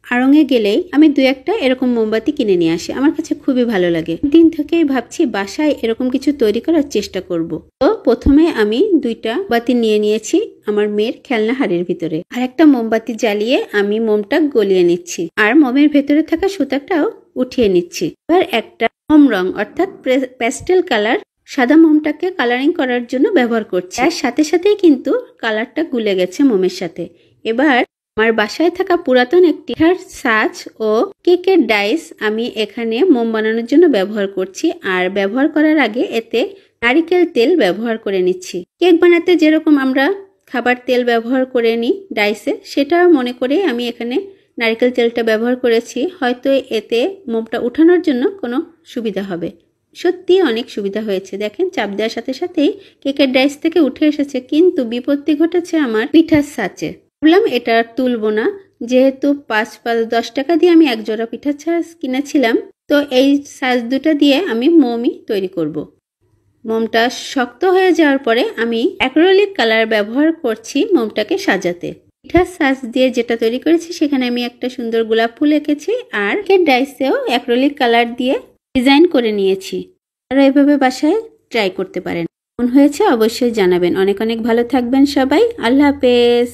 আড়ং-এ গেলেই আমি দু একটা এরকম মোমবাতি কিনে নিয়ে আসি। আমার কাছে খুবই ভালো লাগে। দিন থেকেই ভাবছি বাসায় এরকম কিছু তৈরি করার চেষ্টা করব। তো প্রথমে আমি 2টা বাতি নিয়ে নিয়েছি আমার মেয়ের খেলনা হাড়ির ভিতরে। আর একটা মোমবাতি জ্বালিয়ে আমি মোমটা গলিয়ে নিচ্ছি আর মোমের ভেতরে থাকা সুতাটাও উঠিয়ে নিচ্ছি। এবার একটা মোম রং অর্থাৎ প্যাস্টেল কালার সাদা মোমটাকে কালারিং করার জন্য ব্যবহার করছি। আর সাথে সাথেই কিন্তু কালারটা গুলে গেছে মোমের সাথে। এবার আমার বাসায় থাকা পুরাতন একটি সাজ ও কেকের ডাইস আমি এখানে মোম বানানোর জন্য ব্যবহার করছি। আর ব্যবহার করার আগে এতে নারিকেল তেল ব্যবহার করে নিচ্ছি। কেক বানাতে যেরকম আমরা খাবার তেল ব্যবহার করে নিই ডাইসে, সেটা মনে করে আমি এখানে নারিকেল তেলটা ব্যবহার করেছি। হয়তো এতে মোমটা উঠানোর জন্য কোনো সুবিধা হবে। সত্যি অনেক সুবিধা হয়েছে। দেখেন, চাপ দেওয়ার সাথে সাথেই কেকের ডাইস থেকে উঠে এসেছে। কিন্তু বিপত্তি ঘটেছে আমার পিঠার ছাঁচে। ভাবলাম এটা তুলবো না, যেহেতু 5-10 টাকা দিয়ে আমি এক জোড়া পিঠার ছাঁচ কিনেছিলাম। তো এই ছাঁচ দুটা দিয়ে আমি মোমই তৈরি করব। মোমটা শক্ত হয়ে যাওয়ার পরে আমি অ্যাক্রিলিক কালার ব্যবহার করছি মোমটাকে সাজাতে। পিঠার ছাঁচ দিয়ে যেটা তৈরি করেছি সেখানে আমি একটা সুন্দর গোলাপ ফুল এঁকেছি আর কেকের ডাইসেও অ্যাক্রিলিক কালার দিয়ে ডিজাইন করে নিয়েছি। আপনারা এভাবে বাসায় ট্রাই করতে পারেন। কেমন হয়েছে অবশ্যই জানাবেন। অনেক অনেক ভালো থাকবেন সবাই। আল্লাহ হাফেজ।